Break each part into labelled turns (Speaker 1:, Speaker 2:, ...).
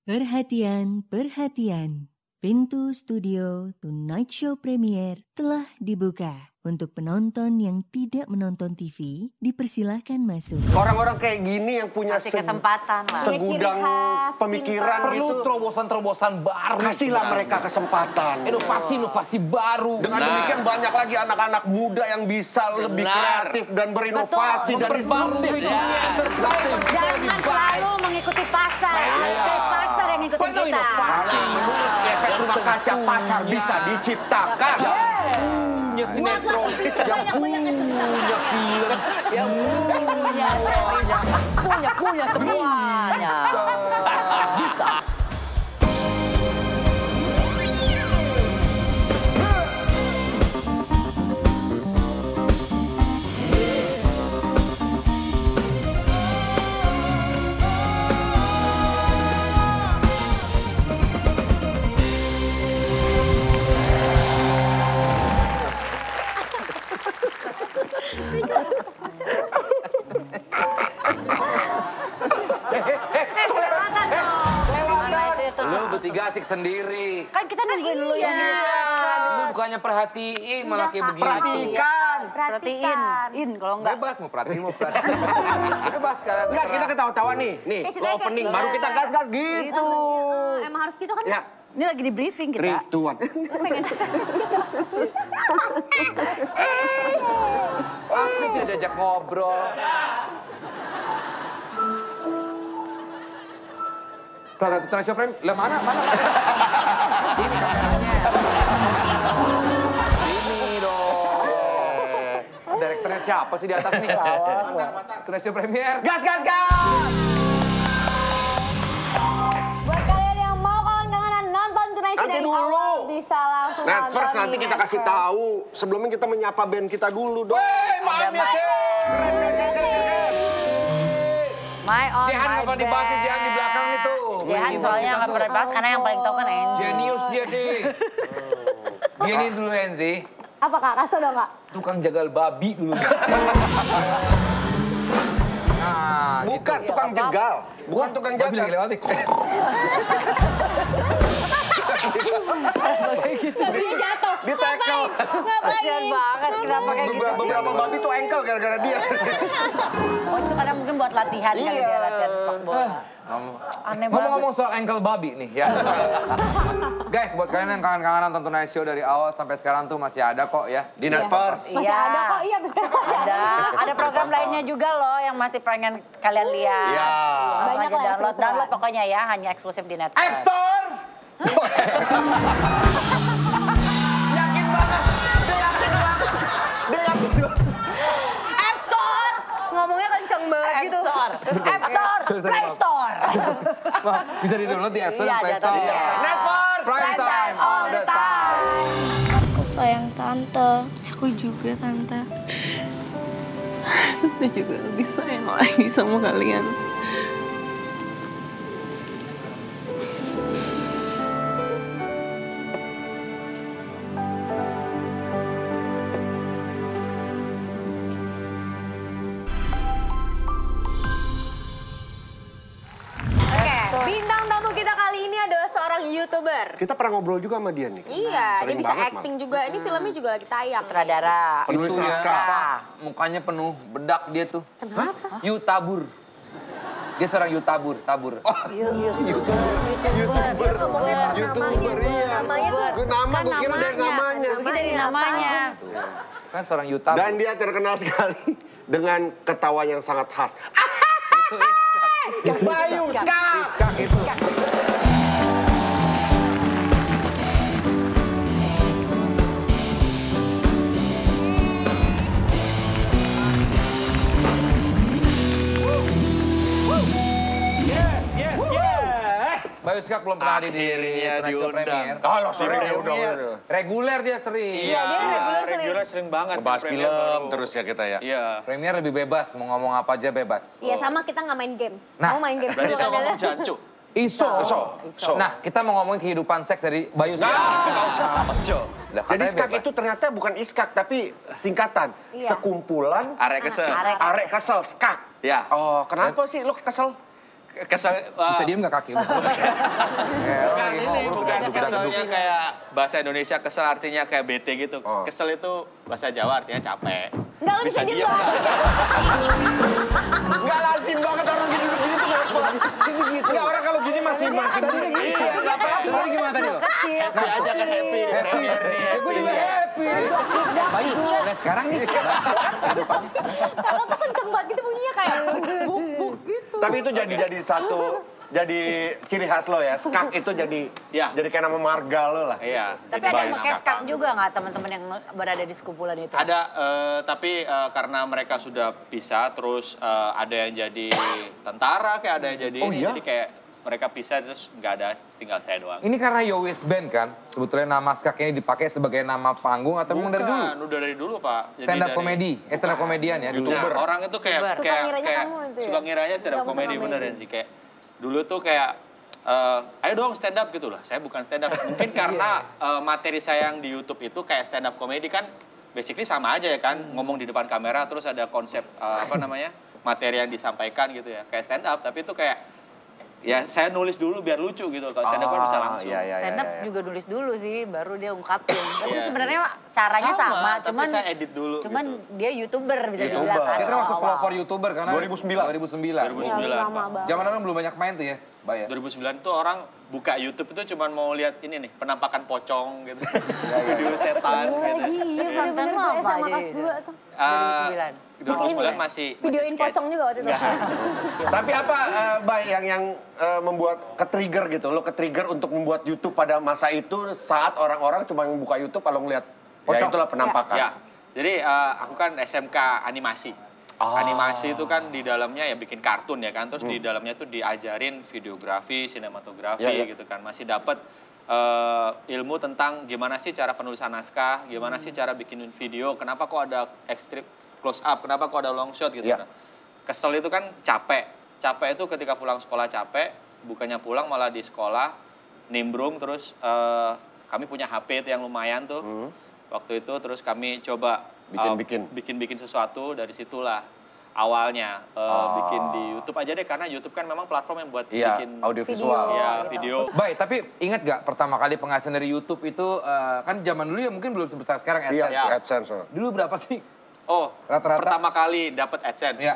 Speaker 1: Perhatian, perhatian. Pintu studio Tonight Show Premier telah dibuka. Untuk penonton yang tidak menonton TV, dipersilahkan masuk.
Speaker 2: Orang-orang kayak gini yang punya
Speaker 3: kesempatan lah.
Speaker 2: segudang pemikiran
Speaker 4: Perlu
Speaker 2: gitu.
Speaker 4: terobosan-terobosan baru.
Speaker 2: Kasihlah mereka kesempatan.
Speaker 4: Inovasi-inovasi baru.
Speaker 2: Dengan demikian banyak lagi anak-anak muda yang bisa lebih kreatif dan berinovasi dan disruptif.
Speaker 3: Jangan selalu mengikuti pasar. Pasar yang ngikutin kita.
Speaker 2: Tapi menurut efek rumah kaca, pasar bisa diciptakan.
Speaker 4: Punya sinetron, yang punya film, yang
Speaker 3: Punya semuanya. Bisa.
Speaker 4: lu bertiga asik sendiri.
Speaker 3: Kan kita nungguin dulu ya.
Speaker 4: Lu bukannya perhatiin malah kayak begitu.
Speaker 3: Perhatiin. Kalau enggak.
Speaker 4: Bebas mau perhatiin. Bebas sekarang.
Speaker 2: Enggak, kita ketawa-tawa nih. Nih, lo opening baru kita gas-gas gitu.
Speaker 3: Emang harus gitu kan?
Speaker 2: Ya.
Speaker 3: Ini lagi di briefing kita.
Speaker 2: 3, 2, 1.
Speaker 4: Aku tidak diajak ngobrol. Tonight Show Premier, lah mana? Ini kameranya. Ini dong. Direkturnya siapa sih di atas nih? Tonight Show Premier.
Speaker 2: Gas!
Speaker 5: Buat kalian yang mau kawan-kawanan nonton Tonight Show
Speaker 2: Nanti
Speaker 5: dari
Speaker 2: dulu.
Speaker 5: awal, bisa langsung
Speaker 2: Nah,
Speaker 5: nonton
Speaker 2: first
Speaker 5: di
Speaker 2: nanti kita kasih
Speaker 5: Netflix.
Speaker 2: tahu. Sebelumnya kita menyapa band kita dulu dong.
Speaker 4: Maaf ya, Sih.
Speaker 2: Keren.
Speaker 3: My on
Speaker 4: Jihan
Speaker 3: my
Speaker 4: nggak pernah dibahas, Jihan di belakang nih tuh.
Speaker 3: Jihan soalnya nggak pernah dibahas karena yang paling tahu kan Enzi.
Speaker 4: Genius dia deh. Dia ini dulu Enzi,
Speaker 5: Apa kak? Kasih tau dong kak?
Speaker 4: tukang jagal babi dulu. Nah,
Speaker 2: Bukan
Speaker 4: gitu.
Speaker 2: tukang jegal. Bukan tukang
Speaker 4: Babi lagi
Speaker 2: jagal.
Speaker 4: lewat nih.
Speaker 5: Jadinya jatuh.
Speaker 2: Di tackle.
Speaker 3: Kasian banget, kenapa kayak gitu sih?
Speaker 2: Beberapa babi tuh engkel gara-gara dia.
Speaker 3: Oh itu kadang mungkin buat latihan kali
Speaker 2: Iya.
Speaker 3: dia latihan sepak bola. Aneh banget.
Speaker 4: Ngomong-ngomong soal ankle babi nih ya. Guys, buat kalian yang kangen-kangenan tonton Tonight Show dari awal sampai sekarang tuh masih ada kok ya.
Speaker 2: Di Netflix.
Speaker 5: Masih ada kok, iya sekarang masih ada.
Speaker 3: Ada program lainnya juga loh yang masih pengen kalian lihat.
Speaker 2: Iya.
Speaker 3: Langsung
Speaker 5: Banyak
Speaker 3: aja
Speaker 5: lah
Speaker 3: download,
Speaker 5: eksklusif.
Speaker 3: download pokoknya ya, hanya eksklusif di Netflix.
Speaker 4: App Store! Yakin banget.
Speaker 2: Dia yakin banget.
Speaker 3: App Store!
Speaker 5: Ngomongnya kenceng banget
Speaker 3: App
Speaker 5: gitu.
Speaker 3: Store! App Store! Play Store!
Speaker 4: Wah, bisa di-download di App Store
Speaker 3: Iya,
Speaker 4: dan Play
Speaker 3: ada tadi.
Speaker 4: Store.
Speaker 2: Netflix.
Speaker 4: Prime time all the time.
Speaker 6: Sayang tante. Aku juga tante. Tante juga lebih sayang lagi sama kalian.
Speaker 5: Oke, bintang tamu kita kali ini adalah seorang YouTuber.
Speaker 2: Kita pernah ngobrol juga sama dia nih.
Speaker 5: Iya, dia
Speaker 2: Sering
Speaker 5: bisa
Speaker 2: banget,
Speaker 5: acting juga. Ini filmnya juga lagi tayang.
Speaker 3: Sutradara.
Speaker 2: Penulis
Speaker 4: Itu ya,
Speaker 2: naskah.
Speaker 4: apa, mukanya penuh bedak dia tuh.
Speaker 5: Kenapa?
Speaker 4: Yutabur. Dia seorang Yutabur, tabur.
Speaker 5: YouTuber. Ngomongin namanya.
Speaker 2: YouTuber, iya.
Speaker 5: Namanya tuh.
Speaker 2: Nama gue kira dari namanya.
Speaker 3: Mungkin dari namanya.
Speaker 4: Kan seorang Yutabur.
Speaker 2: Dan dia terkenal sekali dengan ketawa yang sangat khas.
Speaker 4: itu Iskak.
Speaker 2: Bayu, Ska.
Speaker 4: Iskak itu. Bayu Skak belum pernah hadir di Tonight Show Premier.
Speaker 2: Halo, sering udah.
Speaker 4: Reguler dia sering.
Speaker 5: Iya, dia
Speaker 7: Reguler sering banget.
Speaker 2: Ngebahas
Speaker 7: Premier
Speaker 2: film
Speaker 7: baru.
Speaker 2: terus ya kita ya.
Speaker 7: Iya.
Speaker 4: Premier lebih bebas, mau ngomong apa aja bebas.
Speaker 5: Iya, sama kita nggak main games.
Speaker 4: Nah,
Speaker 5: Mau main games
Speaker 7: Berarti
Speaker 5: dulu
Speaker 7: sama
Speaker 5: kan?
Speaker 7: ngomong jancu.
Speaker 4: Iso.
Speaker 2: So.
Speaker 4: Nah, kita mau ngomongin kehidupan seks dari Bayu Skak.
Speaker 7: Jo.
Speaker 4: Lah,
Speaker 2: Jadi
Speaker 4: katanya
Speaker 2: skak
Speaker 4: bebas.
Speaker 2: itu ternyata bukan iskak tapi singkatan.
Speaker 5: Iya.
Speaker 2: Sekumpulan
Speaker 7: Arek kesel.
Speaker 3: Arek.
Speaker 2: arek kesel, skak.
Speaker 7: Ya.
Speaker 2: Oh, kenapa sih lo kesel?
Speaker 7: Kesel.
Speaker 4: Bisa diem nggak kaki lu?
Speaker 7: Bukan ini, bukan keselnya kayak bahasa Indonesia kesel artinya kayak bete gitu. Kesel itu bahasa Jawa artinya capek.
Speaker 5: Enggak, lo bisa diem nggak?
Speaker 2: Nggak lazim banget orang gini-gini tuh kenapa? Nggak, orang kalau gini masih iya, nggak apa-apa.
Speaker 4: Tadi gimana tadi lo?
Speaker 7: Happy aja kan happy.
Speaker 4: Happy. Gue juga happy. Baik. Nah sekarang nih.
Speaker 5: Kakak tuh kenceng banget gitu bunyinya kayak buk-buk gitu.
Speaker 2: Tapi itu jadi ciri khas lo ya. Skak itu jadi kayak nama marga lo lah.
Speaker 7: Iya.
Speaker 3: Tapi ada yang pakai skak juga nggak teman-teman yang berada di sekumpulan itu?
Speaker 7: Ada, tapi karena mereka sudah pisah, terus ada yang jadi tentara, kayak ada yang jadi ini, jadi kayak mereka pisah terus nggak ada, tinggal saya doang.
Speaker 4: Ini karena Yowis Band kan? Sebetulnya nama skak ini dipakai sebagai nama panggung atau memang dari dulu?
Speaker 7: Bukan, udah dari dulu Pak. Jadi
Speaker 4: Stand up
Speaker 7: dari-
Speaker 4: komedi, stand up komedian ya dulu.
Speaker 7: Nah, orang itu kayak
Speaker 5: Suka ngiranya kamu itu ya?
Speaker 7: suka ngiranya stand up
Speaker 5: Kamu
Speaker 7: komedi
Speaker 5: suka
Speaker 7: beneran
Speaker 5: komedi.
Speaker 7: sih kayak dulu tuh kayak ayo dong stand up gitu lah. Saya bukan stand up. Mungkin karena materi saya yang di YouTube itu kayak stand up komedi kan basically sama aja ya kan, ngomong di depan kamera terus ada konsep materi yang disampaikan gitu ya. Kayak stand up tapi itu kayak ya saya nulis dulu biar lucu gitu. Kalau stand up kan bisa langsung.
Speaker 3: Stand up juga nulis dulu sih, baru dia ungkapin. Tapi
Speaker 7: Iya.
Speaker 3: sebenarnya caranya sama,
Speaker 7: tapi
Speaker 3: cuman
Speaker 7: saya edit dulu
Speaker 3: cuman
Speaker 7: gitu.
Speaker 3: dia YouTuber bisa
Speaker 2: YouTuber.
Speaker 3: dibilang kan.
Speaker 4: Dia termasuk
Speaker 3: awal-awal.
Speaker 4: pelopor YouTuber karena
Speaker 2: 2009.
Speaker 4: 2009.
Speaker 7: 2009.
Speaker 5: Lama
Speaker 7: Pak.
Speaker 5: banget.
Speaker 4: Zaman orang belum banyak main tuh ya, Bay ya?
Speaker 7: 2009 tuh orang buka YouTube itu cuma mau lihat ini nih, penampakan pocong gitu. Video setan gitu.
Speaker 5: Lagi,
Speaker 3: Terus
Speaker 5: iya
Speaker 3: konten
Speaker 5: bener-bener
Speaker 3: lo
Speaker 5: gue
Speaker 3: apa
Speaker 5: SMA
Speaker 3: aja
Speaker 5: kelas
Speaker 3: itu?
Speaker 5: 2 tuh.
Speaker 3: 2009.
Speaker 7: 2009 masih
Speaker 5: Videoin
Speaker 7: sketch.
Speaker 5: pocong juga waktu itu.
Speaker 2: Tapi apa, Bay, yang membuat ke-trigger gitu? Lo ke-trigger untuk membuat YouTube pada masa itu saat orang-orang cuma buka YouTube kalau ngeliat, ya itulah penampakan.
Speaker 7: Ya, jadi aku kan SMK animasi. Animasi itu kan di dalamnya ya bikin kartun ya kan, terus di dalamnya tuh diajarin videografi, sinematografi
Speaker 2: Ya, ya.
Speaker 7: gitu kan. Masih dapat ilmu tentang gimana sih cara penulisan naskah, gimana sih cara bikin video, kenapa kok ada ekstrip close up, kenapa kok ada long shot gitu.
Speaker 2: Ya.
Speaker 7: Nah, kesel itu kan capek. Capek itu ketika pulang sekolah capek, bukannya pulang malah di sekolah nimbrung terus kami punya HP itu yang lumayan tuh. Waktu itu terus kami coba bikin sesuatu, dari situlah awalnya bikin di YouTube aja deh, karena YouTube kan memang platform yang buat bikin
Speaker 2: audiovisual.
Speaker 7: video.
Speaker 4: Baik, tapi ingat gak pertama kali penghasilan dari YouTube itu kan zaman dulu ya mungkin belum sebesar sekarang AdSense.
Speaker 2: Iya, AdSense.
Speaker 4: Dulu berapa sih?
Speaker 7: Oh,
Speaker 4: Rata-rata?
Speaker 7: pertama kali dapat AdSense.
Speaker 4: Iya.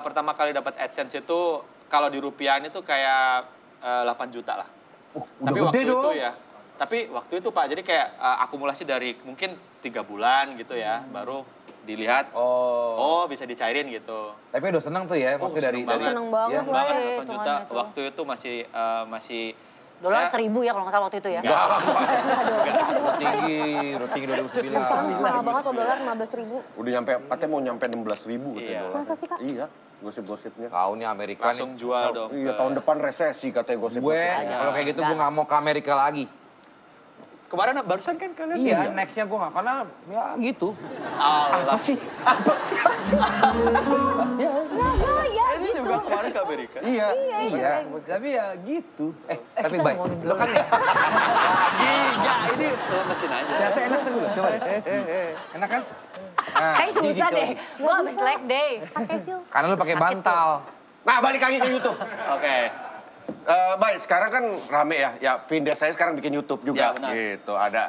Speaker 7: Pertama kali dapat AdSense itu kalau di rupiahan itu kayak 8 juta lah.
Speaker 4: Udah
Speaker 7: Tapi
Speaker 4: gede
Speaker 7: waktu
Speaker 4: dong.
Speaker 7: itu ya. Tapi waktu itu Pak, jadi kayak akumulasi dari mungkin 3 bulan gitu ya, baru dilihat oh bisa dicairin gitu.
Speaker 4: Tapi udah seneng tuh ya, maksudnya dari...
Speaker 5: Seneng banget
Speaker 4: ya.
Speaker 5: gue.
Speaker 7: Banget
Speaker 5: Iya,
Speaker 7: 8 juta. Waktu itu masih
Speaker 3: Dolar
Speaker 7: saya-
Speaker 3: 1000 ya kalau nggak salah waktu itu ya.
Speaker 4: Udah tinggi 2009.
Speaker 5: Mahal banget tuh dolar 15.000.
Speaker 2: Udah nyampe, katanya mau nyampe 16.000 katanya
Speaker 7: Iya.
Speaker 2: dolar.
Speaker 5: Masa sih, Kak?
Speaker 2: Iya, gosip-gosipnya.
Speaker 4: Kau nih Amerika
Speaker 7: langsung
Speaker 4: nih.
Speaker 7: jual dong.
Speaker 2: Iya, tahun depan resesi katanya
Speaker 4: Gue,
Speaker 2: gosip-gosipnya.
Speaker 4: kalau kayak gitu gue gak mau ke Amerika lagi.
Speaker 7: Kemarin barusan kan kalian
Speaker 4: Iya, nextnya gue gak, karena ya gitu.
Speaker 7: Allah sih. Ini
Speaker 5: gitu.
Speaker 7: juga kemarin ke Amerika.
Speaker 2: Iya.
Speaker 4: Iya, tapi ya gitu. Tapi
Speaker 3: kita
Speaker 4: baik,
Speaker 3: ngomongin
Speaker 4: lo kan ya,
Speaker 7: Iya, ini mesin aja.
Speaker 4: ternyata enak tuh dulu, coba deh. Enak kan? Nah,
Speaker 3: Kayak susah
Speaker 4: gitu.
Speaker 3: deh. Gua habis leg day.
Speaker 5: Pakai heels.
Speaker 4: Karena lu pakai bantal.
Speaker 2: Nah, balik lagi ke YouTube.
Speaker 7: Oke.
Speaker 2: Baik, sekarang kan rame ya pindah saya sekarang bikin YouTube juga.
Speaker 7: Ya, benar.
Speaker 2: Gitu, ada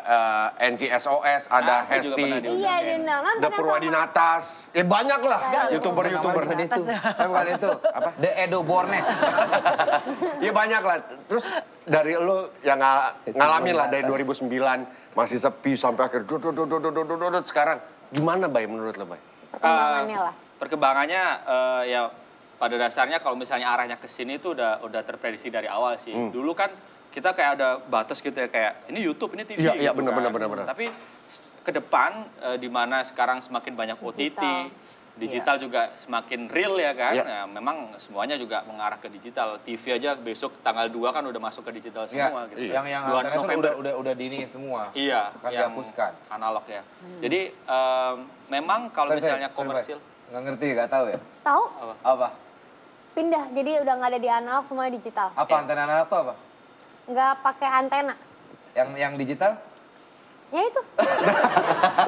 Speaker 2: NCSOS, ada
Speaker 7: Aku juga
Speaker 2: Hesti,
Speaker 7: pernah diundang.
Speaker 5: Iya, diundang. Nonton
Speaker 2: ada
Speaker 5: yang
Speaker 2: Purwadinatas. Ya banyak lah YouTuber-YouTuber.
Speaker 4: Bukan itu. Bukan itu. Apa? The Edo Bornes.
Speaker 2: Ya banyak lah. Terus dari lu yang ngalamin lah dari 2009 masih sepi sampai akhir sekarang gimana Bay menurut lo Bay?
Speaker 5: Perkembangannya lah.
Speaker 7: Perkembangannya ya pada dasarnya kalau misalnya arahnya ke sini itu udah terprediksi dari awal sih. Dulu kan kita kayak ada batas gitu ya, kayak ini YouTube, ini TV
Speaker 2: Iya,
Speaker 7: gitu
Speaker 2: benar.
Speaker 7: kan. Tapi ke depan di mana sekarang semakin banyak OTT, digital juga semakin real ya kan.
Speaker 2: Iya.
Speaker 7: Nah, memang semuanya juga mengarah ke digital. TV aja besok tanggal 2 kan udah masuk ke digital semua gitu.
Speaker 4: Yang
Speaker 7: 2
Speaker 4: antena
Speaker 7: November.
Speaker 4: kan udah diniin semua.
Speaker 7: Iya,
Speaker 4: Akan
Speaker 7: yang
Speaker 4: dihapuskan.
Speaker 7: analog ya. Jadi memang kalau misalnya komersil,
Speaker 4: Nggak ngerti, nggak tahu ya?
Speaker 5: Tahu?
Speaker 4: Apa?
Speaker 5: Pindah, jadi udah nggak ada di analog, semuanya digital.
Speaker 4: Apa antena analog tuh apa?
Speaker 5: Nggak pakai antena.
Speaker 4: Yang digital?
Speaker 5: Ya itu.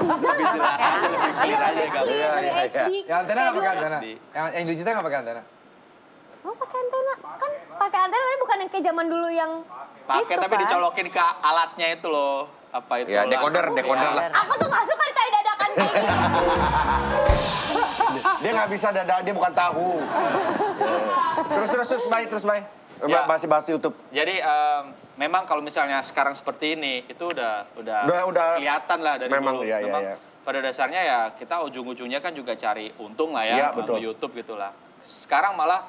Speaker 7: lebih jelas aja, lebih clear aja.
Speaker 5: Clear,
Speaker 2: Iya.
Speaker 5: HD.
Speaker 4: Yang antena nggak pakai
Speaker 5: Kayak
Speaker 4: antena?
Speaker 7: Di-
Speaker 4: Yang digital nggak pakai antena?
Speaker 5: Oh pakai antena, kan pakai antena tapi bukan yang kayak zaman dulu yang
Speaker 7: Pakai
Speaker 5: itu,
Speaker 7: tapi
Speaker 5: kan?
Speaker 7: dicolokin ke alatnya itu loh. Apa itu?
Speaker 2: Ya, decoder lah.
Speaker 5: Aku tuh gak suka ditarik dadakan kayak gitu.
Speaker 2: Dia nggak bisa dia bukan tahu. Terus baik.
Speaker 7: Ya.
Speaker 2: Bahas YouTube.
Speaker 7: Jadi memang kalau misalnya sekarang seperti ini itu udah kelihatan lah dari
Speaker 2: memang,
Speaker 7: dulu.
Speaker 2: iya,
Speaker 7: Memang
Speaker 2: iya.
Speaker 7: pada dasarnya ya kita ujung-ujungnya kan juga cari untung lah ya,
Speaker 2: Iya,
Speaker 7: melalui
Speaker 2: betul.
Speaker 7: YouTube gitulah. Sekarang malah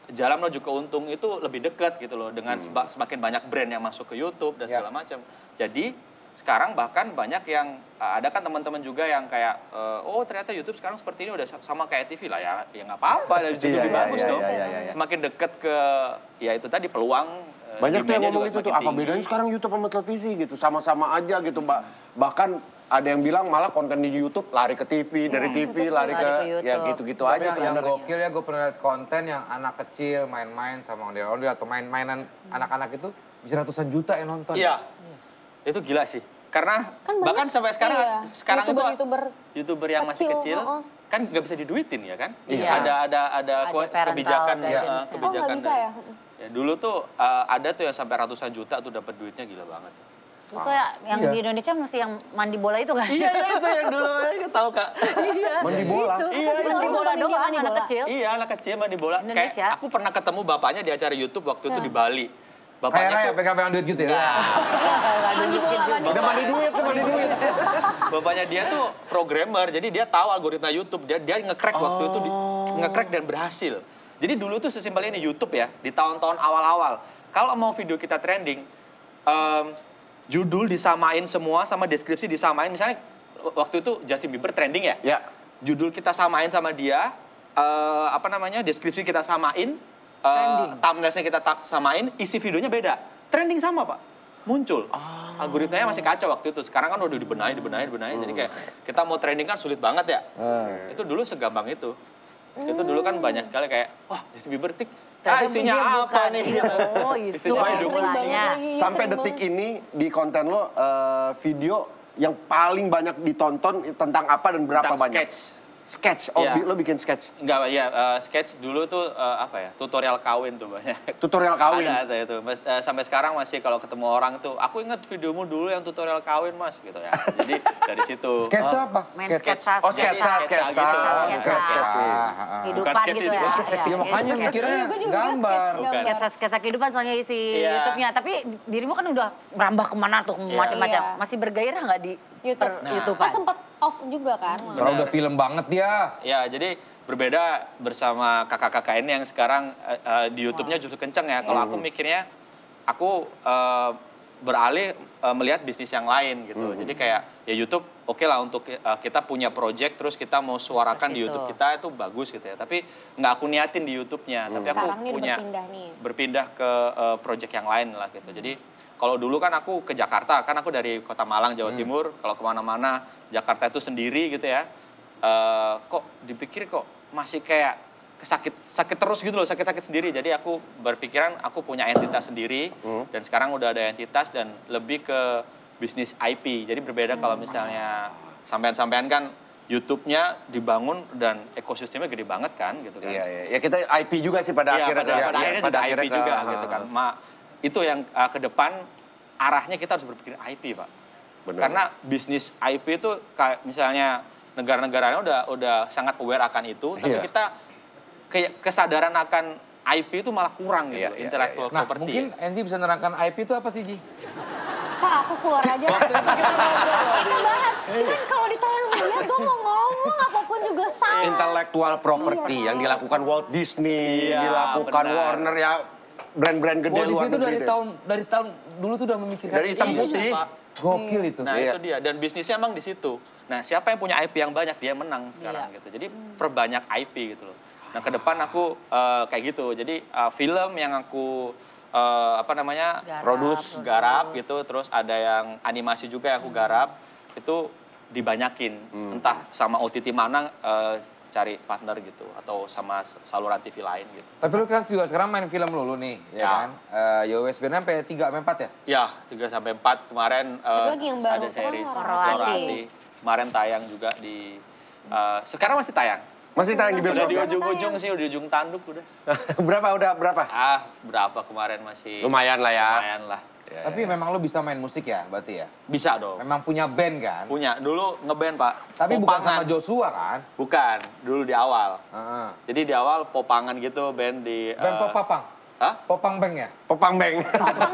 Speaker 7: jalan menuju ke untung itu lebih dekat gitu loh dengan semakin banyak brand yang masuk ke YouTube dan segala macam. Jadi sekarang bahkan banyak yang ada kan teman-teman juga yang kayak oh ternyata YouTube sekarang seperti ini udah sama kayak TV lah ya nggak apa-apa jadi lebih bagus dong. Semakin dekat ke ya itu tadi peluang
Speaker 2: Banyak tuh yang
Speaker 7: demandnya
Speaker 2: ngomong
Speaker 7: juga
Speaker 2: itu tuh,
Speaker 7: semakin
Speaker 2: apa
Speaker 7: tinggi.
Speaker 2: bedanya sekarang YouTube sama televisi gitu, sama-sama aja gitu, Mbak. Bahkan ada yang bilang malah konten di YouTube lari ke TV, dari TV lari ke
Speaker 3: YouTube.
Speaker 2: ya gitu-gitu
Speaker 4: Tapi
Speaker 2: aja
Speaker 4: yang
Speaker 2: sebenarnya.
Speaker 4: gokil ya, gue pernah lihat konten yang anak kecil main-main sama ondel-ondel atau main-mainan anak-anak itu bisa ratusan juta yang nonton.
Speaker 7: Iya, itu gila sih. Karena
Speaker 5: Kan banyak,
Speaker 7: bahkan sampai sekarang
Speaker 5: iya.
Speaker 7: sekarang
Speaker 5: YouTuber
Speaker 7: yang masih
Speaker 5: kecil,
Speaker 7: kecil kan nggak bisa diduitin ya kan?
Speaker 3: Iya.
Speaker 7: Ada
Speaker 3: parental
Speaker 7: kebijakan
Speaker 3: guidance.
Speaker 7: kebijakan.
Speaker 5: Oh, nggak bisa ya?
Speaker 7: Ya, dulu tuh ada tuh yang sampai ratusan juta tuh dapat duitnya gila banget.
Speaker 3: Itu yang
Speaker 4: Iya.
Speaker 3: di Indonesia masih yang mandi bola itu kan?
Speaker 7: Iya itu yang dulu aja tahu Kak.
Speaker 3: Iya.
Speaker 2: Mandi bola.
Speaker 7: Iya,
Speaker 3: Mandi bola
Speaker 5: Mandi
Speaker 3: doang
Speaker 5: bola.
Speaker 3: anak kecil.
Speaker 7: Iya anak kecil mandi bola.
Speaker 3: Indonesia.
Speaker 7: Kayak aku pernah ketemu bapaknya di acara YouTube waktu itu di Bali.
Speaker 4: Kayak
Speaker 7: Bapaknya
Speaker 4: raya
Speaker 7: tuh
Speaker 4: pegang-pegang duit gitu ya.
Speaker 2: Udah mandi duit.
Speaker 7: bapaknya dia tuh programmer, jadi dia tahu algoritma YouTube. Dia nge-crack waktu itu nge-crack dan berhasil. Jadi dulu tuh sesimpel ini YouTube ya, di tahun-tahun awal-awal. Kalau mau video kita trending, judul disamain semua sama deskripsi disamain. Misalnya waktu itu Justin Bieber trending ya.
Speaker 2: Ya.
Speaker 7: Judul kita samain sama dia, deskripsi kita samain, thumbnailnya kita samain, isi videonya beda. Trending sama Pak, muncul. Algoritmanya masih kacau waktu itu. Sekarang kan udah dibenahi. Jadi kayak kita mau trending kan sulit banget ya. Itu dulu segampang itu. Itu dulu kan banyak sekali kayak, wah Justin Bieber isinya apa nih? Gitu.
Speaker 3: Oh itu
Speaker 7: Isinya hidup.
Speaker 3: masalahnya.
Speaker 2: Sampai detik ini di konten lo video yang paling banyak ditonton tentang apa dan berapa
Speaker 7: Tentang
Speaker 2: banyak? Sketch. Oh,
Speaker 7: Iya.
Speaker 2: lo bikin sketch.
Speaker 7: Enggak, ya sketch dulu tuh tutorial kawin tuh banyak.
Speaker 2: Tutorial kawin.
Speaker 7: Ada itu. Sampai sekarang masih kalau ketemu orang tuh, aku ingat videomu dulu yang tutorial kawin mas, gitu ya. Jadi dari situ.
Speaker 4: Sketch itu apa?
Speaker 3: Main sketsa.
Speaker 2: Oh, sketsa.
Speaker 7: Sketsa.
Speaker 3: Sketsa. Kehidupan
Speaker 7: Bukan sketch
Speaker 3: gitu
Speaker 7: itu.
Speaker 3: ya.
Speaker 4: Ya makanya mikirnya gambar.
Speaker 3: Sketsa kehidupan soalnya isi
Speaker 7: Iya.
Speaker 3: YouTube-nya. Tapi dirimu kan udah merambah kemana tuh macam-macam.
Speaker 5: Iya.
Speaker 3: Masih bergairah nggak di
Speaker 5: YouTube.
Speaker 3: YouTubean?
Speaker 5: Sempat off juga kan.
Speaker 4: Soalnya udah film banget dia.
Speaker 7: Ya, jadi berbeda bersama kakak-kakak ini yang sekarang di YouTube-nya justru kenceng ya. Kalau aku mikirnya, aku beralih melihat bisnis yang lain gitu. Jadi kayak ya YouTube oke lah untuk kita punya project terus kita mau suarakan di
Speaker 3: Itu.
Speaker 7: YouTube kita itu bagus gitu ya. Tapi nggak aku niatin di YouTube-nya. Tapi aku
Speaker 5: Sekarang nih
Speaker 7: punya
Speaker 5: berpindah nih.
Speaker 7: berpindah ke project yang lain lah gitu. Jadi kalau dulu kan aku ke Jakarta, kan aku dari Kota Malang, Jawa Timur. Kalau kemana-mana Jakarta itu sendiri gitu ya. Kok dipikir kok masih kayak sakit terus gitu loh, sakit-sakit sendiri. Jadi aku berpikiran aku punya entitas sendiri dan sekarang udah ada entitas dan lebih ke bisnis IP. Jadi berbeda kalau misalnya sampean-sampean kan YouTube-nya dibangun dan ekosistemnya gede banget kan gitu kan.
Speaker 2: Iya. Ya kita IP juga sih pada
Speaker 7: Iya,
Speaker 2: akhirnya.
Speaker 7: pada akhirnya juga IP juga
Speaker 2: ke-
Speaker 7: gitu kan. Itu yang ke depan arahnya kita harus berpikir IP, Pak.
Speaker 2: Benar.
Speaker 7: Karena bisnis IP itu kayak misalnya negara-negaranya udah sangat aware akan itu, tapi
Speaker 2: Iya.
Speaker 7: kita kayak kesadaran akan IP itu malah kurang gitu,
Speaker 2: Iya, iya,
Speaker 7: intellectual
Speaker 4: Nah
Speaker 7: property.
Speaker 4: mungkin Enzi bisa nerangkan IP itu apa sih Ji?
Speaker 5: Kak, aku keluar aja. Kita bahas. Cuman kalau ditanya lihat gue mau ngomong apapun juga salah.
Speaker 2: Intellectual property yang dilakukan Walt Disney,
Speaker 7: Iya,
Speaker 2: dilakukan
Speaker 7: benar.
Speaker 2: Warner ya, brand-brand gede
Speaker 4: Wah di
Speaker 2: luar
Speaker 4: situ
Speaker 2: negeri.
Speaker 4: dari tahun dulu tuh udah memikirkan
Speaker 2: Dari hitam
Speaker 4: itu.
Speaker 2: putih.
Speaker 7: Pak.
Speaker 4: Gokil itu.
Speaker 7: Nah
Speaker 2: Iya.
Speaker 7: itu dia, dan bisnisnya emang di situ. Nah siapa yang punya IP yang banyak, dia menang sekarang gitu. Jadi perbanyak IP gitu loh. Nah ke depan aku kayak gitu, jadi film yang aku garap gitu, terus ada yang animasi juga yang aku garap, itu dibanyakin. Entah sama OTT mana cari partner gitu, atau sama saluran TV lain gitu.
Speaker 4: Tapi lu kan juga sekarang main film lulu nih, ya,
Speaker 7: Ya.
Speaker 4: kan? YOSBN sampai 3 sampai 4 ya?
Speaker 7: Ya, 3-4 kemarin
Speaker 5: lagi yang baru,
Speaker 7: ada series
Speaker 5: kan,
Speaker 3: Roro Hati.
Speaker 7: Roro Hati. Kemarin tayang juga di sekarang masih tayang.
Speaker 2: Masih tayang di
Speaker 7: Udah
Speaker 2: bioskop?
Speaker 7: di
Speaker 2: ya?
Speaker 7: ujung-ujung sih, udah di ujung tanduk udah.
Speaker 2: Berapa?
Speaker 7: Berapa kemarin masih.
Speaker 2: Lumayan lah ya.
Speaker 7: Lumayan lah.
Speaker 4: Tapi memang lo bisa main musik ya berarti ya?
Speaker 7: Bisa dong.
Speaker 4: Memang punya band kan?
Speaker 7: Punya, dulu ngeband Pak.
Speaker 4: Tapi bukan
Speaker 7: Popangan.
Speaker 4: sama Joshua kan?
Speaker 7: Bukan, dulu di awal.
Speaker 4: Heeh.
Speaker 7: Jadi di awal popangan gitu, band di...
Speaker 4: Band Popapang?
Speaker 7: Hah?
Speaker 4: Popang Bang ya?
Speaker 2: Popang Beng.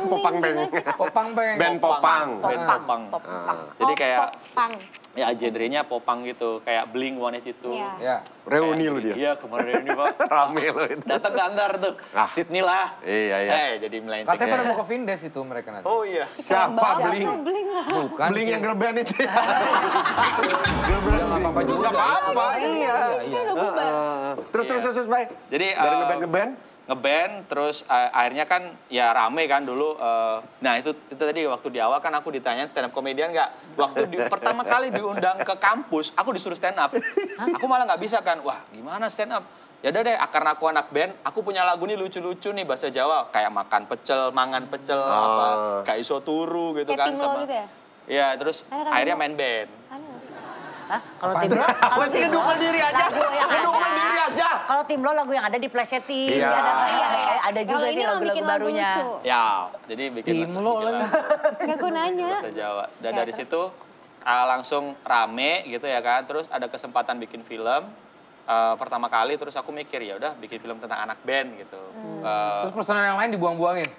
Speaker 2: Popang Beng.
Speaker 4: Popang Bang.
Speaker 2: Band Popang.
Speaker 7: Band Popang.
Speaker 5: Popang.
Speaker 7: Jadi kayak,
Speaker 5: Pang.
Speaker 7: ya genrenya popang gitu. Kayak Blink 182.
Speaker 5: Iya.
Speaker 4: Ya.
Speaker 2: Reuni lu dia.
Speaker 7: Iya, kemarin reuni Pak.
Speaker 2: Rame lo itu.
Speaker 7: Datang gantar tuh.
Speaker 2: Ah.
Speaker 7: Sydney lah.
Speaker 2: Iya.
Speaker 7: Jadi melenceng.
Speaker 4: Katanya pada mau ke Vindes itu mereka nanti.
Speaker 7: Oh iya.
Speaker 2: Siapa Bling?
Speaker 5: Bling lah.
Speaker 4: Bukan.
Speaker 2: Bling yang girl band itu.
Speaker 4: Ya nggak apa-apa juga.
Speaker 2: Gak apa-apa, iya.
Speaker 4: Iya.
Speaker 2: Terus, Bay.
Speaker 7: Jadi
Speaker 2: Dari ngeband?
Speaker 7: ngeband terus akhirnya kan ya rame kan dulu nah itu tadi waktu di awal kan aku ditanyain stand up komedian nggak waktu pertama kali diundang ke kampus aku disuruh stand up aku malah nggak bisa kan wah gimana stand up ya udah deh karena aku anak band aku punya lagu nih lucu-lucu nih bahasa Jawa kayak makan pecel mangan pecel apa kayak iso turu gitu
Speaker 5: Kayak
Speaker 7: kan
Speaker 5: Timlo gitu ya?
Speaker 7: Iya terus akhirnya main band.
Speaker 3: Hah? Kalau tim lo, kalau tim lo
Speaker 2: diri aja. Ngedukung diri aja.
Speaker 3: Kalau tim lo lagu yang ada di plesetin,
Speaker 2: Iya.
Speaker 3: ada juga
Speaker 5: Kalau
Speaker 3: sih
Speaker 5: ini lo
Speaker 3: lagu-lagu
Speaker 5: bikin lagu
Speaker 3: barunya.
Speaker 5: lucu.
Speaker 7: Ya, jadi bikin
Speaker 4: Tim lo lagi.
Speaker 5: Nggak aku nanya.
Speaker 7: bahasa Jawa. Dan dari situ langsung rame gitu ya kan. Terus ada kesempatan bikin film pertama kali. Terus aku mikir ya udah bikin film tentang anak band gitu.
Speaker 4: Terus personel yang lain dibuang-buangin?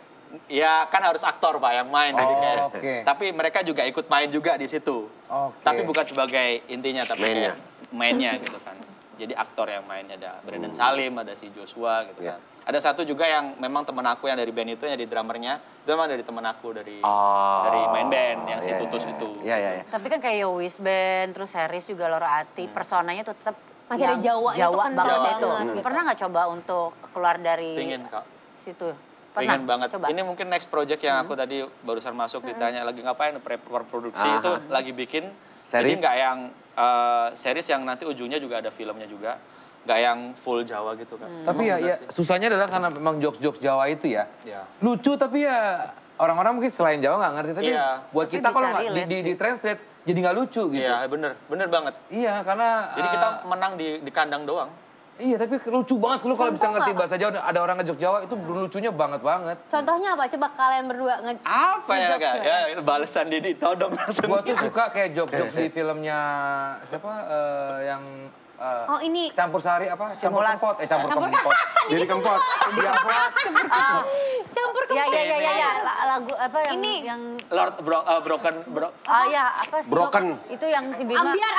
Speaker 7: Ya kan harus aktor Pak yang main. jadi kayak,
Speaker 4: oke.
Speaker 7: Tapi mereka juga ikut main juga di situ.
Speaker 4: Oke.
Speaker 7: Tapi bukan sebagai intinya, tapi
Speaker 2: Mainnya.
Speaker 7: kayak mainnya gitu kan. Jadi aktor yang mainnya ada Brandon Salim, ada si Joshua gitu kan. Ada satu juga yang memang temen aku yang dari band itu, yang di drummernya, itu memang dari temen aku, dari main band, yang si Tutus itu.
Speaker 2: Iya.
Speaker 3: Tapi kan kayak Yowis Band, terus Series juga Loro Ati, personanya tuh tetap
Speaker 5: Masih ada Jawa itu
Speaker 3: Jawa
Speaker 5: kental
Speaker 3: banget
Speaker 5: banget
Speaker 3: itu.
Speaker 5: gitu.
Speaker 3: Pernah nggak coba untuk keluar dari
Speaker 7: Pingin Kak.
Speaker 3: situ? Pernah?
Speaker 7: Pengen banget.
Speaker 3: Coba.
Speaker 7: Ini mungkin next project yang aku tadi barusan masuk ditanya lagi ngapain produksi itu lagi bikin. Jadi
Speaker 2: Series?
Speaker 7: nggak yang series yang nanti ujungnya juga ada filmnya juga. Nggak yang full Jawa gitu kan.
Speaker 4: Tapi ya susahnya adalah karena memang jokes-jokes Jawa itu ya.
Speaker 7: Ya.
Speaker 4: Lucu tapi ya orang-orang mungkin selain Jawa nggak ngerti. Tapi
Speaker 7: Iya.
Speaker 4: buat
Speaker 3: Tapi
Speaker 4: kita kalau
Speaker 3: bisa
Speaker 4: nggak
Speaker 3: relate
Speaker 4: di
Speaker 3: sih.
Speaker 4: translate jadi nggak lucu gitu.
Speaker 7: Iya bener banget.
Speaker 4: Iya karena
Speaker 7: Jadi kita menang di kandang doang.
Speaker 4: iya tapi lucu banget lu kalau bisa ngerti bahasa Jawa ada orang ngejok Jawa itu lucunya banget.
Speaker 5: Contohnya apa? Coba kalian berdua
Speaker 7: Apa ya
Speaker 5: ngejokes
Speaker 7: Kak?
Speaker 5: nggak?
Speaker 7: Ya itu balesan Didi Todong langsung.
Speaker 4: Gua tuh suka kayak jok-jok di filmnya siapa yang
Speaker 5: Oh ini
Speaker 4: campur sari apa? Campur
Speaker 3: Simulan.
Speaker 4: kempot. Campur
Speaker 5: Campur
Speaker 4: kempot.
Speaker 2: Jadi kempot.
Speaker 5: campur ke
Speaker 3: Iya. Lagu apa yang
Speaker 5: Ini.
Speaker 3: yang
Speaker 7: Lord Broken
Speaker 3: ya apa sih?
Speaker 2: Broken.
Speaker 3: Itu yang si Bima.
Speaker 5: Ambiar.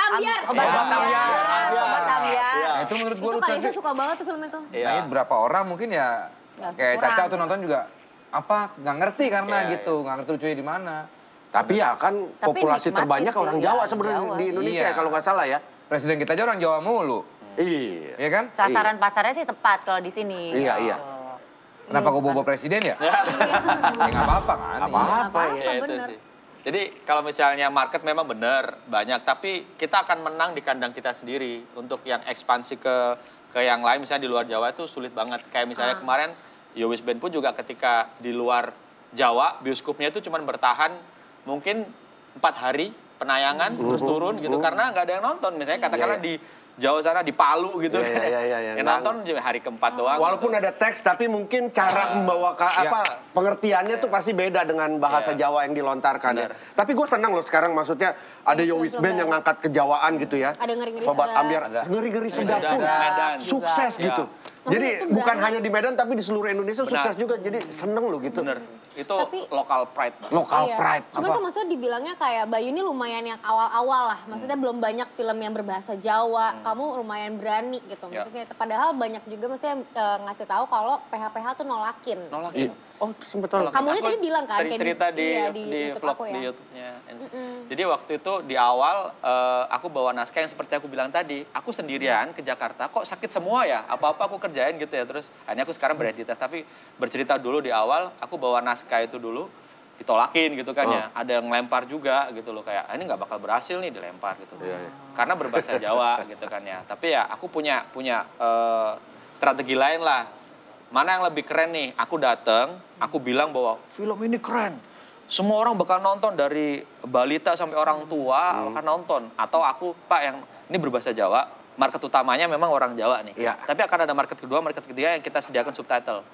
Speaker 3: Obat
Speaker 2: Obat
Speaker 3: ambiar.
Speaker 2: ambiar.
Speaker 3: Obat ambiar.
Speaker 4: Nah, itu menurut gua
Speaker 5: Itu
Speaker 4: lucu
Speaker 5: Kak Isa
Speaker 4: aja.
Speaker 5: suka banget tuh film itu.
Speaker 4: Nah,
Speaker 7: Iya.
Speaker 4: ini berapa orang mungkin ya
Speaker 3: Ya,
Speaker 4: kayak
Speaker 3: kurang.
Speaker 4: Caca tuh nonton juga apa nggak ngerti karena
Speaker 7: Iya,
Speaker 4: gitu, nggak ngerti lucunya di mana.
Speaker 2: Tapi ya kan
Speaker 3: Tapi
Speaker 2: populasi
Speaker 3: nikmatin
Speaker 2: terbanyak
Speaker 3: sih,
Speaker 2: orang
Speaker 3: iya,
Speaker 2: Jawa sebenarnya
Speaker 3: Jawa.
Speaker 2: di Indonesia
Speaker 4: Iya.
Speaker 2: kalau nggak salah ya.
Speaker 4: Presiden kita aja orang Jawa mulu,
Speaker 2: Iya.
Speaker 4: ya kan?
Speaker 3: Sasaran pasarnya sih tepat kalau di sini.
Speaker 2: Iya, iya.
Speaker 3: Gitu.
Speaker 4: Kenapa gue bawa presiden ya? Ya nggak apa-apa kan?
Speaker 2: Apa-apa ya.
Speaker 7: Ya, itu
Speaker 5: bener.
Speaker 7: sih. Jadi kalau misalnya market memang benar banyak, tapi kita akan menang di kandang kita sendiri. Untuk yang ekspansi ke yang lain, misalnya di luar Jawa itu sulit banget. Kayak misalnya kemarin Yowis Band pun juga ketika di luar Jawa, bioskopnya itu cuma bertahan mungkin 4 hari penayangan terus turun gitu karena nggak ada yang nonton. Misalnya katakanlah di Jawa sana di Palu gitu
Speaker 2: Iya,
Speaker 7: kan.
Speaker 2: iya, iya, iya.
Speaker 7: Yang nonton cuma hari keempat doang.
Speaker 2: Walaupun ada teks tapi mungkin cara membawa pengertiannya tuh pasti beda dengan bahasa
Speaker 7: Iya.
Speaker 2: Jawa yang dilontarkan ya.
Speaker 7: Benar.
Speaker 2: Tapi gue senang loh sekarang maksudnya ada Yowis Band yang ngangkat kejawaan gitu ya.
Speaker 5: Ada ngeri-ngeri
Speaker 2: Sobat
Speaker 5: sedap.
Speaker 2: Ambiar, ngeri-ngeri sedap
Speaker 7: Sedap,
Speaker 2: tuh.
Speaker 7: Medan.
Speaker 2: Sukses
Speaker 7: Juga.
Speaker 2: gitu.
Speaker 7: Iya.
Speaker 2: Jadi
Speaker 5: itu
Speaker 2: bukan
Speaker 5: banyak.
Speaker 2: hanya di Medan tapi di seluruh Indonesia
Speaker 7: Benar.
Speaker 2: sukses juga. Jadi seneng loh gitu.
Speaker 7: Bener. Itu
Speaker 5: Tapi-
Speaker 7: lokal pride.
Speaker 2: Local
Speaker 5: Iya.
Speaker 2: pride.
Speaker 5: Cuman kan maksudnya dibilangnya kayak Bayu ini lumayan yang awal-awal lah. Maksudnya belum banyak film yang berbahasa Jawa. Kamu lumayan berani gitu.
Speaker 7: Ya.
Speaker 5: Maksudnya padahal banyak juga maksudnya ngasih tahu kalau PH-PH tuh nolakin.
Speaker 7: Nolakin.
Speaker 2: Oh sempet tolak.
Speaker 5: Kamu
Speaker 7: Aku
Speaker 5: tadi bilang kan, kayak
Speaker 7: cerita di
Speaker 5: iya, di YouTube
Speaker 7: vlog
Speaker 5: aku ya.
Speaker 7: di YouTube-nya. Jadi waktu itu di awal aku bawa naskah yang seperti aku bilang tadi, aku sendirian ke Jakarta, kok sakit semua ya, apa-apa aku kerjain gitu ya. Terus akhirnya aku sekarang beridentitas, tapi bercerita dulu di awal, aku bawa naskah itu dulu, ditolakin gitu kan ya. Ada yang lempar juga gitu loh, kayak ini nggak bakal berhasil nih dilempar gitu. Karena berbahasa Jawa gitu kan ya. Tapi ya aku punya strategi lain lah. Mana yang lebih keren nih? Aku datang, aku bilang bahwa film ini keren. Semua orang bakal nonton dari balita sampai orang tua akan nonton. Atau aku, Pak, yang ini berbahasa Jawa, market utamanya memang orang Jawa nih.
Speaker 2: Iya.
Speaker 7: Tapi akan ada market kedua, market ketiga yang kita sediakan subtitle.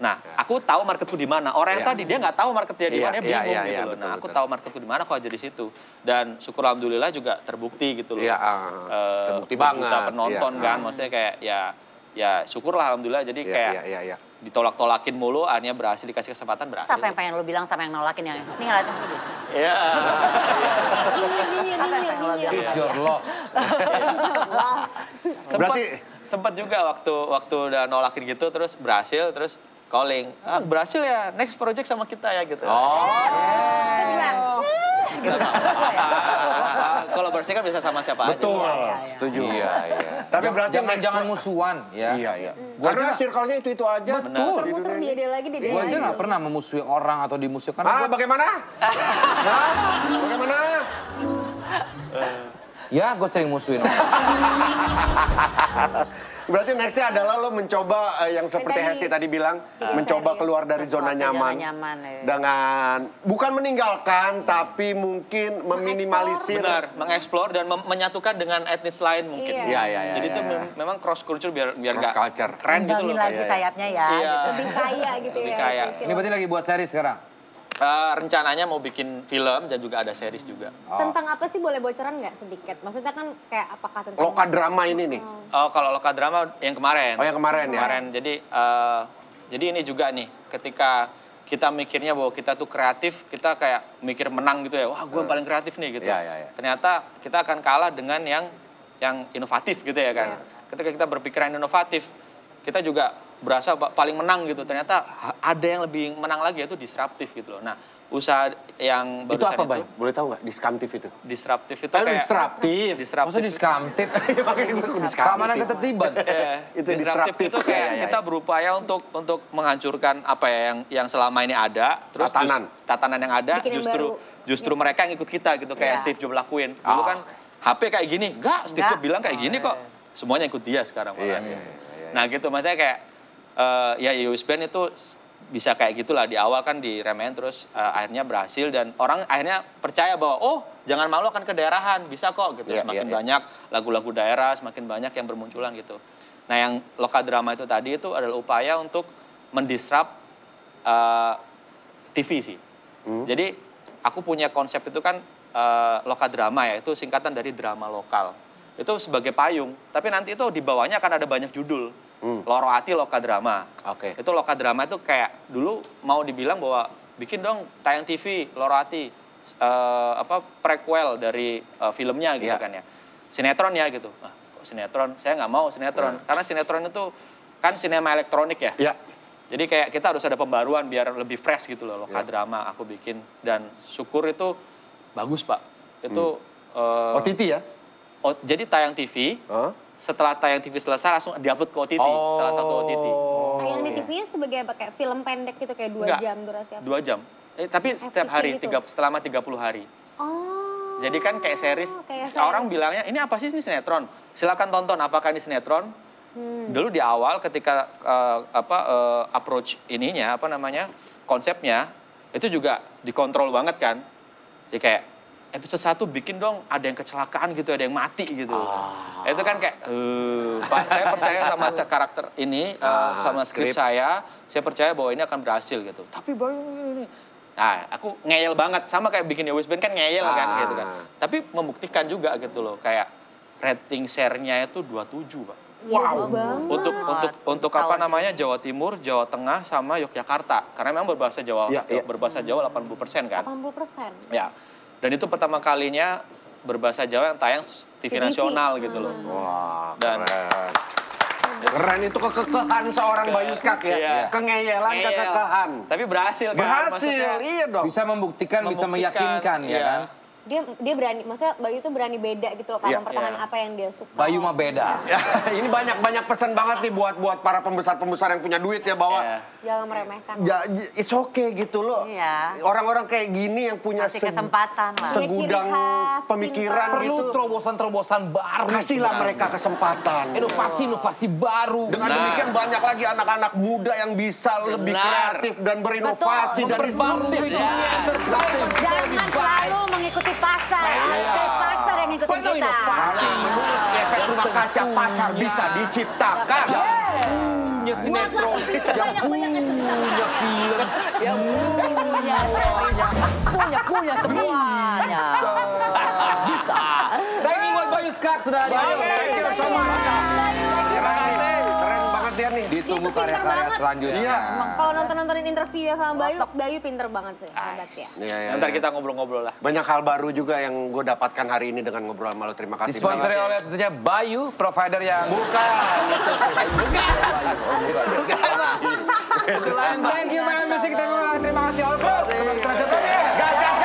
Speaker 7: Nah, aku tahu marketku di mana. Orang yang tadi dia nggak tahu marketnya di mana, dia bingung gitu loh. Nah, aku tahu marketku di mana, aku aja di situ. Dan syukur alhamdulillah juga terbukti gitu loh.
Speaker 2: Iya, terbukti banget.
Speaker 7: Juta penonton kan, maksudnya kayak ya syukurlah alhamdulillah. Jadi kayak ditolak-tolakin mulu, akhirnya berhasil, dikasih kesempatan berhasil.
Speaker 3: Siapa yang pengen lo bilang sama yang nolakin yang ini ngeliatin gitu?
Speaker 7: Iya.
Speaker 3: Apa yang pengen lo bilang?
Speaker 4: It's your loss.
Speaker 7: Sempat juga waktu udah nolakin gitu, terus berhasil, terus calling. Berhasil ya, next project sama kita ya gitu.
Speaker 3: Terus bilang,
Speaker 7: Kolaborasi kan bisa sama siapa aja.
Speaker 2: Betul, setuju.
Speaker 4: Iya.
Speaker 2: Tapi berarti
Speaker 4: jangan musuhan ya.
Speaker 2: Iya. Karena circle-nya itu aja.
Speaker 4: Betul.
Speaker 5: Muter dia lagi, dia
Speaker 4: Gue aja
Speaker 5: lagi.
Speaker 4: nggak pernah memusuhi orang atau dimusuhkan.
Speaker 2: Bagaimana? Bagaimana?
Speaker 4: Ya, gue sering musuhin orang.
Speaker 2: Berarti nextnya adalah lo mencoba yang seperti Hesti tadi bilang, mencoba keluar dari zona nyaman. Dengan, bukan meninggalkan, tapi mungkin meminimalisir.
Speaker 7: Benar, mengeksplor dan menyatukan dengan etnis lain mungkin.
Speaker 2: Iya.
Speaker 7: Jadi itu memang cross culture biar nggak
Speaker 2: culture.
Speaker 7: keren gitu loh.
Speaker 3: lagi sayapnya ya.
Speaker 7: Iya.
Speaker 5: Lebih kaya gitu
Speaker 7: Lebih
Speaker 5: ya.
Speaker 7: kaya.
Speaker 4: Ini berarti lagi buat seri sekarang?
Speaker 7: Rencananya mau bikin film dan juga ada series juga.
Speaker 5: Tentang apa sih, boleh bocoran nggak sedikit? Maksudnya kan kayak apakah tentang...
Speaker 2: Loka drama ini nih.
Speaker 7: Oh, kalau Loka Drama yang kemarin.
Speaker 2: Oh, yang kemarin ya?
Speaker 7: Jadi ini juga nih, ketika kita mikirnya bahwa kita tuh kreatif, kita kayak mikir menang gitu ya. Wah, gue paling kreatif nih gitu.
Speaker 2: Iya.
Speaker 7: Ternyata kita akan kalah dengan yang inovatif gitu ya kan. Ketika kita berpikiran inovatif, kita juga berasa paling menang gitu. Ternyata ada yang lebih menang lagi, yaitu disruptif gitu loh. Nah, usaha yang barusan
Speaker 2: itu apa, Bay? Boleh tahu nggak? Disruptif itu?
Speaker 7: Disruptif itu kayak...
Speaker 2: Disruptif.
Speaker 4: Maksudnya diskamtif?
Speaker 2: Makanya gue
Speaker 4: Keamanan ketertiban?
Speaker 2: Itu
Speaker 7: disruptif itu kayak kita berupaya untuk menghancurkan apa ya yang selama ini ada, terus tatanan yang ada,
Speaker 5: Bikin yang
Speaker 7: justru mereka yang ikut kita gitu, kayak Steve Jobs lakuin. Dulu kan HP kayak gini, enggak, Steve Jobs bilang kayak gini kok. Semuanya ikut dia sekarang. Nah gitu, maksudnya kayak ya US Band itu bisa kayak gitulah, di awal kan diremehin, terus akhirnya berhasil dan orang akhirnya percaya bahwa oh jangan malu akan kedaerahan, bisa kok gitu. Semakin banyak lagu-lagu daerah, semakin banyak yang bermunculan gitu. Nah yang Loka Drama itu tadi itu adalah upaya untuk mendisrupt TV sih. Jadi aku punya konsep itu kan Loka Drama ya, itu singkatan dari drama lokal. Itu sebagai payung, tapi nanti itu di bawahnya akan ada banyak judul. Loro Ati Loka Drama. Itu Loka Drama itu kayak dulu mau dibilang bahwa bikin dong tayang TV Loro Ati, prequel dari filmnya gitu kan ya. Sinetron ya gitu. Kok sinetron? Saya nggak mau sinetron. Karena sinetron itu kan sinema elektronik ya. Jadi kayak kita harus ada pembaruan biar lebih fresh gitu loh. Loka Drama aku bikin dan syukur itu bagus, Pak. Itu
Speaker 2: OTT ya?
Speaker 7: Jadi tayang TV. Setelah tayang TV selesai langsung diupload ke OTT, salah satu OTT.
Speaker 5: Tayang di TV-nya sebagai apa, kayak film pendek gitu, kayak 2 jam durasi apa?
Speaker 7: 2 jam. Tapi setiap hari,
Speaker 5: gitu?
Speaker 7: selama 30 hari.
Speaker 5: Oh.
Speaker 7: Jadi kan kayak series, orang bilangnya ini apa sih ini sinetron? Silakan tonton apakah ini sinetron. Dulu di awal ketika approach ininya, konsepnya, itu juga dikontrol banget kan. Jadi kayak, episode 1 bikin dong ada yang kecelakaan gitu, ada yang mati gitu. Itu kan kayak, Pak, saya percaya sama karakter ini, sama skrip saya percaya bahwa ini akan berhasil gitu. Tapi baru ini. Nah, aku ngeyel banget, sama kayak bikin US Band kan ngeyel kan gitu kan. Tapi membuktikan juga gitu loh, kayak rating share-nya itu 27, Pak.
Speaker 5: Wow.
Speaker 7: Untuk Jawa Timur, Jawa Tengah, sama Yogyakarta. Karena memang berbahasa Jawa, berbahasa Jawa 80% kan.
Speaker 5: 80%?
Speaker 7: Ya. Dan itu pertama kalinya berbahasa Jawa yang tayang TV nasional gitu loh.
Speaker 2: Wah,
Speaker 7: dan
Speaker 2: keren itu kekekehan seorang Bayu Skak ya.
Speaker 7: Iya.
Speaker 2: Kengeyelan, kekekahan.
Speaker 7: Tapi berhasil kan?
Speaker 2: Berhasil, iya dong.
Speaker 4: Bisa membuktikan, bisa meyakinkan ya kan?
Speaker 5: Dia berani, maksudnya Bayu tuh berani beda gitu loh, kalau mempertahankan apa yang dia suka.
Speaker 4: Bayu mah beda.
Speaker 2: Ini banyak pesan banget nih buat para pembesar-pembesar yang punya duit ya, bahwa
Speaker 5: jangan meremehkan.
Speaker 2: It's okay gitu loh. Orang-orang kayak gini yang punya
Speaker 3: kesempatan lah.
Speaker 2: segudang pemikiran
Speaker 4: Perlu
Speaker 2: gitu.
Speaker 4: terobosan-terobosan baru.
Speaker 2: Kasihlah mereka kesempatan.
Speaker 4: Inovasi-inovasi baru.
Speaker 2: Dengan demikian banyak lagi anak-anak muda yang bisa lebih kreatif dan berinovasi dan disruptif.
Speaker 3: Jangan selalu mengikuti pasar. Pasar yang ngikutin
Speaker 4: Penuh
Speaker 3: kita.
Speaker 4: inovasi.
Speaker 2: Menurut efek rumah kaca pasar bisa diciptakan.
Speaker 4: Punya sinetron, yang punya film, yang
Speaker 8: Punya semuanya. Bisa.
Speaker 4: Thank you buat Bayu Skak sudah hadir.
Speaker 2: Thank you so much. Keren banget dia nih.
Speaker 4: Ditunggu
Speaker 5: Itu pintar
Speaker 4: karya-karya
Speaker 5: banget.
Speaker 4: selanjutnya.
Speaker 2: Iya.
Speaker 5: Kalau nontonin interview ya sama Bayu pinter banget sih. Hebat ya.
Speaker 2: Iya, iya,
Speaker 7: Ntar
Speaker 2: iya.
Speaker 7: kita ngobrol-ngobrol lah.
Speaker 2: Banyak hal baru juga yang gue dapatkan hari ini dengan ngobrol sama lo. Terima kasih
Speaker 4: Disponsori
Speaker 2: banget.
Speaker 4: oleh tentunya Bayu, provider yang...
Speaker 2: Bukan.
Speaker 4: Thank you, Man Music. Terima kasih, All Pro. Kembali ke Nasional Premier.
Speaker 2: Gas, gas,